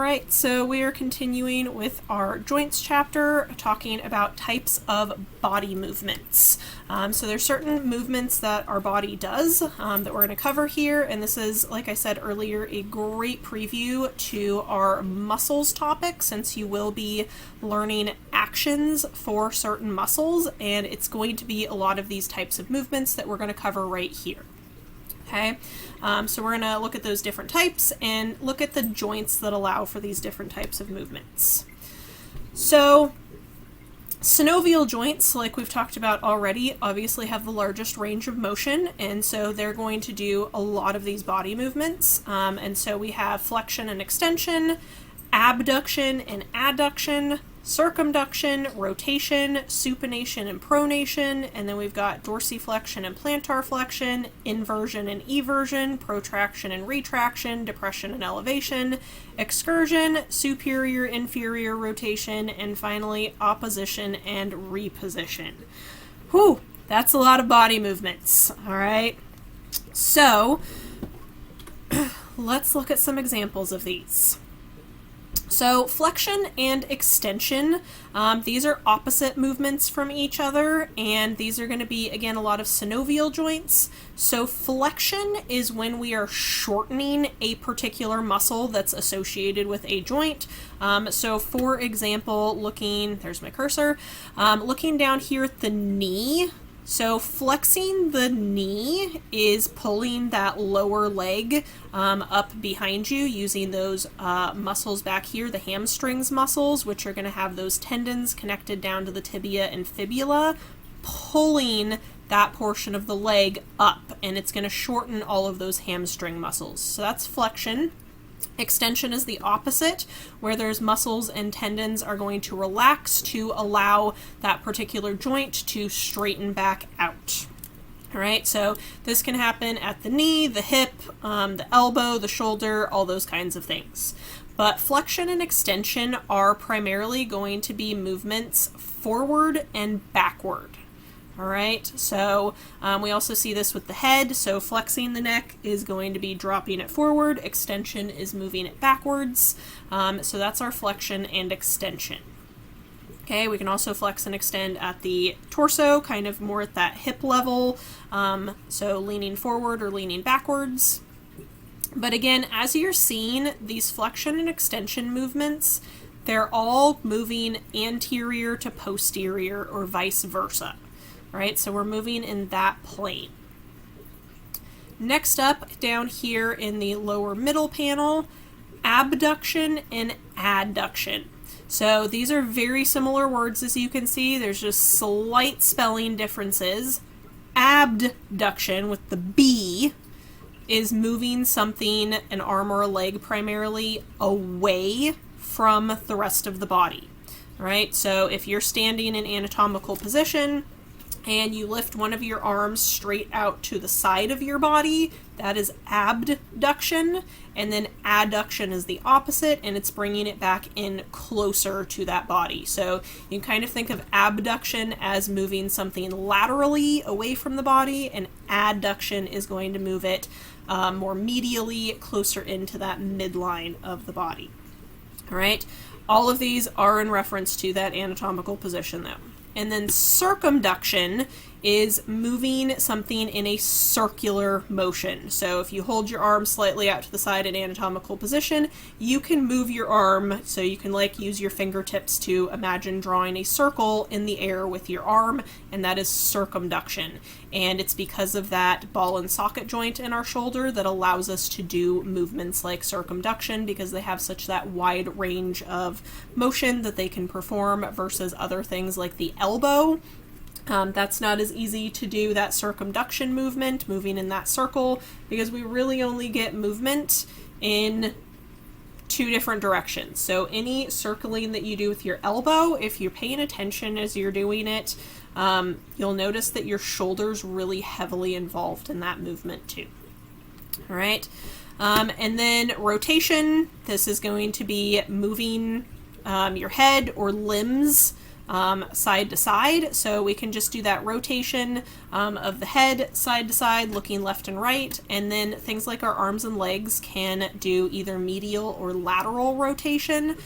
Alright, so we are continuing with our joints chapter, talking about types of body movements. So there's certain movements that our body does that we're going to cover here, and this is, like I said earlier, a great preview to our muscles topic, since you will be learning actions for certain muscles, and it's going to be a lot of these types of movements that we're going to cover right here. Okay, so we're going to look at those different types and look at the joints that allow for these different types of movements. So synovial joints, like we've talked about already, obviously have the largest range of motion, and so they're going to do a lot of these body movements. And so we have flexion and extension, abduction and adduction, circumduction, rotation, supination and pronation, and then we've got dorsiflexion and plantar flexion, inversion and eversion, protraction and retraction, depression and elevation, excursion, superior inferior rotation, and finally opposition and reposition. Whew, that's a lot of body movements. All right, so let's look at some examples of these. So flexion and extension, these are opposite movements from each other, and these are going to be, again, a lot of synovial joints. So flexion is when we are shortening a particular muscle that's associated with a joint. So for example, there's my cursor, looking down here at the knee. So flexing the knee is pulling that lower leg up behind you using those muscles back here, the hamstrings muscles, which are going to have those tendons connected down to the tibia and fibula, pulling that portion of the leg up, and it's going to shorten all of those hamstring muscles. So that's flexion. Extension is the opposite, where there's muscles and tendons are going to relax to allow that particular joint to straighten back out. All right, so this can happen at the knee, the hip, the elbow, the shoulder, all those kinds of things. But flexion and extension are primarily going to be movements forward and backward. All right, so we also see this with the head. So flexing the neck is going to be dropping it forward. Extension is moving it backwards. So that's our flexion and extension. Okay, we can also flex and extend at the torso, kind of more at that hip level. So leaning forward or leaning backwards. But again, as you're seeing these flexion and extension movements, they're all moving anterior to posterior or vice versa. Right, so we're moving in that plane. Next up, down here in the lower middle panel, abduction and adduction. So these are very similar words, as you can see. There's just slight spelling differences. Abduction, with the B, is moving something, an arm or a leg primarily, away from the rest of the body. All right, so if you're standing in anatomical position, and you lift one of your arms straight out to the side of your body, that is abduction, and then adduction is the opposite, and it's bringing it back in closer to that body. So you can kind of think of abduction as moving something laterally away from the body, and adduction is going to move it more medially, closer into that midline of the body. All right, all of these are in reference to that anatomical position, though. And then circumduction is moving something in a circular motion. So if you hold your arm slightly out to the side in anatomical position, you can move your arm, so you can use your fingertips to imagine drawing a circle in the air with your arm, and that is circumduction. And it's because of that ball and socket joint in our shoulder that allows us to do movements like circumduction, because they have such that wide range of motion that they can perform versus other things like the elbow. That's not as easy to do, that circumduction movement, moving in that circle, because we really only get movement in two different directions. So any circling that you do with your elbow, if you're paying attention as you're doing it, you'll notice that your shoulder's really heavily involved in that movement too. All right, and then rotation, this is going to be moving your head or limbs side to side. So we can just do that rotation of the head side to side, looking left and right. And then things like our arms and legs can do either medial or lateral rotation.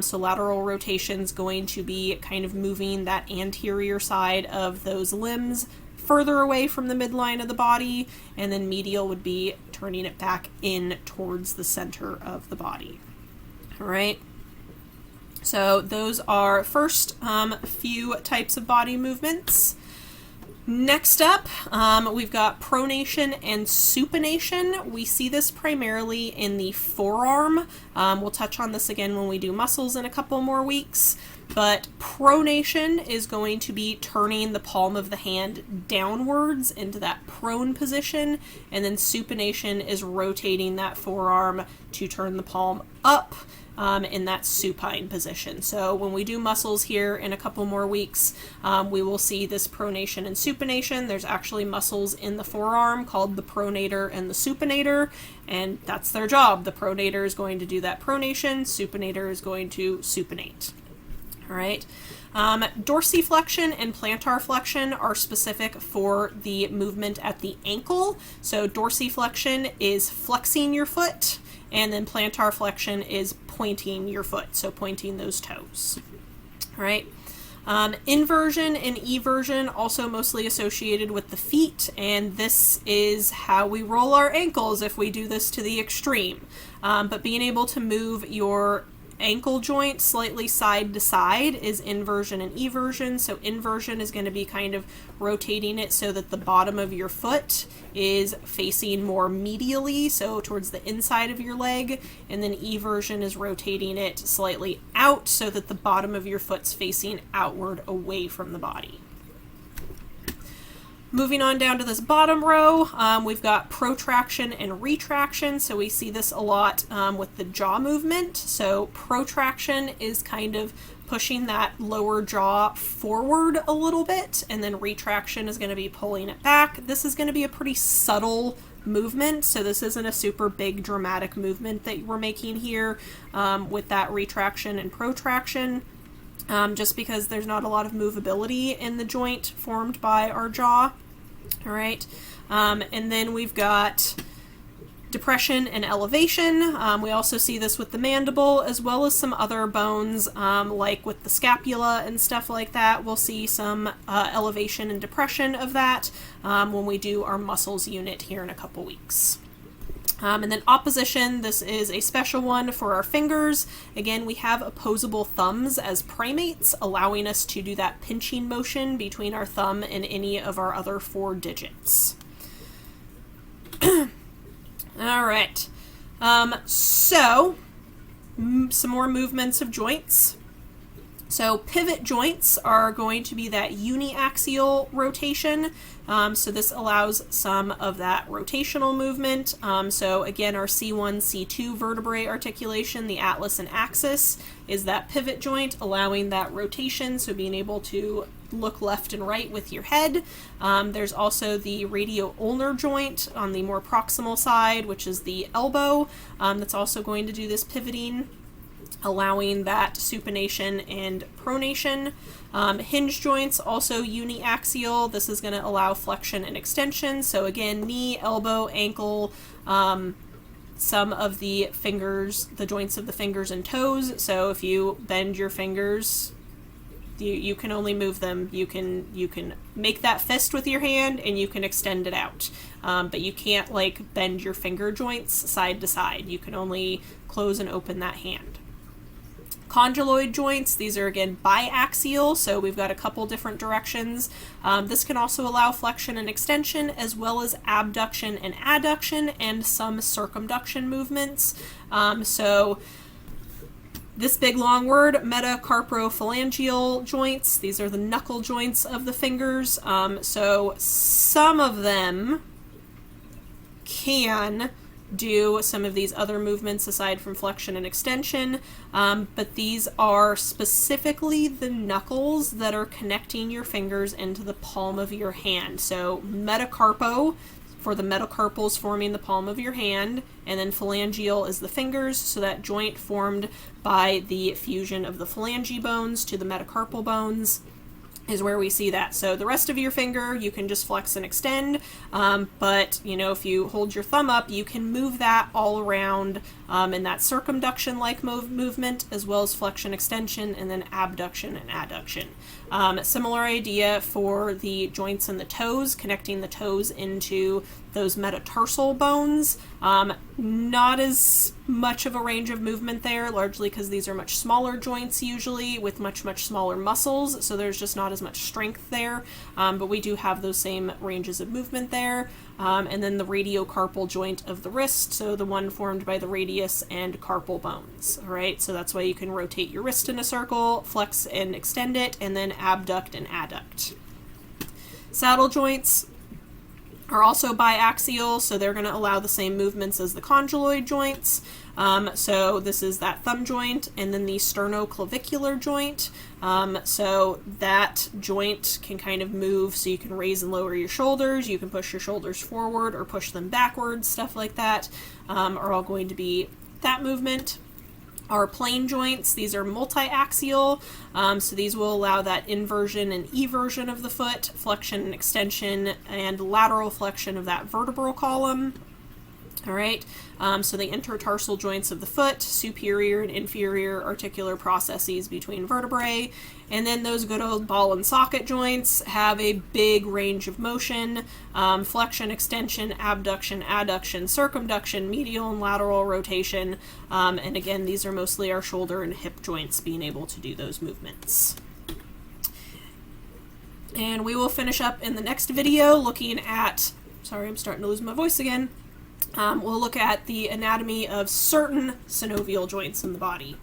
So lateral rotation is going to be kind of moving that anterior side of those limbs further away from the midline of the body, and then medial would be turning it back in towards the center of the body. All right. So those are first few types of body movements. Next up, we've got pronation and supination. We see this primarily in the forearm. We'll touch on this again when we do muscles in a couple more weeks. But pronation is going to be turning the palm of the hand downwards into that prone position, and then supination is rotating that forearm to turn the palm up in that supine position. So when we do muscles here in a couple more weeks, we will see this pronation and supination. There's actually muscles in the forearm called the pronator and the supinator, and that's their job. The pronator is going to do that pronation, supinator is going to supinate. All right. Dorsiflexion and plantar flexion are specific for the movement at the ankle. So dorsiflexion is flexing your foot, and then plantar flexion is pointing your foot, so pointing those toes. All right. Inversion and eversion also mostly associated with the feet, and this is how we roll our ankles if we do this to the extreme. But being able to move your ankle joint slightly side to side is inversion and eversion. So inversion is going to be kind of rotating it so that the bottom of your foot is facing more medially, so towards the inside of your leg, and then eversion is rotating it slightly out so that the bottom of your foot's facing outward away from the body. Moving on down to this bottom row, we've got protraction and retraction. So we see this a lot with the jaw movement. So protraction is kind of pushing that lower jaw forward a little bit, and then retraction is going to be pulling it back. This is going to be a pretty subtle movement, so this isn't a super big dramatic movement that we're making here with that retraction and protraction. Just because there's not a lot of movability in the joint formed by our jaw. All right. And then we've got depression and elevation. We also see this with the mandible, as well as some other bones, like with the scapula and stuff like that. We'll see some elevation and depression of that when we do our muscles unit here in a couple weeks. And then opposition, this is a special one for our fingers. Again, we have opposable thumbs as primates, allowing us to do that pinching motion between our thumb and any of our other 4 digits. All right. So, some more movements of joints. So pivot joints are going to be that uniaxial rotation. So this allows some of that rotational movement. So again, our C1, C2 vertebrae articulation, the atlas and axis, is that pivot joint, allowing that rotation, so being able to look left and right with your head. There's also the radio-ulnar joint on the more proximal side, which is the elbow, that's also going to do this pivoting, allowing that supination and pronation. Hinge joints, also uniaxial. This is going to allow flexion and extension. So again, knee, elbow, ankle, some of the fingers, the joints of the fingers and toes. So if you bend your fingers, you can only move them. You can make that fist with your hand, and you can extend it out. But you can't like bend your finger joints side to side. You can only close and open that hand. Condyloid joints, these are again biaxial, so we've got a couple different directions. This can also allow flexion and extension, as well as abduction and adduction, and some circumduction movements. So this big long word, metacarpophalangeal joints, these are the knuckle joints of the fingers. So some of them can do some of these other movements aside from flexion and extension, but these are specifically the knuckles that are connecting your fingers into the palm of your hand. So metacarpo, for the metacarpals forming the palm of your hand, and then phalangeal is the fingers, so that joint formed by the fusion of the phalange bones to the metacarpal bones is where we see that. So the rest of your finger you can just flex and extend, but if you hold your thumb up, you can move that all around in that circumduction like movement, as well as flexion extension, and then abduction and adduction. Similar idea for the joints in the toes, connecting the toes into those metatarsal bones. Not as much of a range of movement there, largely because these are much smaller joints usually with much smaller muscles, so there's just not as much strength there, but we do have those same ranges of movement there. And then the radiocarpal joint of the wrist, so the one formed by the radius and carpal bones. All right, so that's why you can rotate your wrist in a circle, flex and extend it, and then abduct and adduct. Saddle joints are also biaxial, so they're going to allow the same movements as the condyloid joints. So this is that thumb joint, and then the sternoclavicular joint. So that joint can kind of move, so you can raise and lower your shoulders, you can push your shoulders forward or push them backwards, stuff like that, are all going to be that movement. Our plane joints, these are multi-axial, so these will allow that inversion and eversion of the foot, flexion and extension, and lateral flexion of that vertebral column. All right, so the intertarsal joints of the foot, superior and inferior articular processes between vertebrae, and then those good old ball and socket joints have a big range of motion, flexion, extension, abduction, adduction, circumduction, medial and lateral rotation, and again, these are mostly our shoulder and hip joints being able to do those movements. And we will finish up in the next video looking at, sorry, I'm starting to lose my voice again. We'll look at the anatomy of certain synovial joints in the body.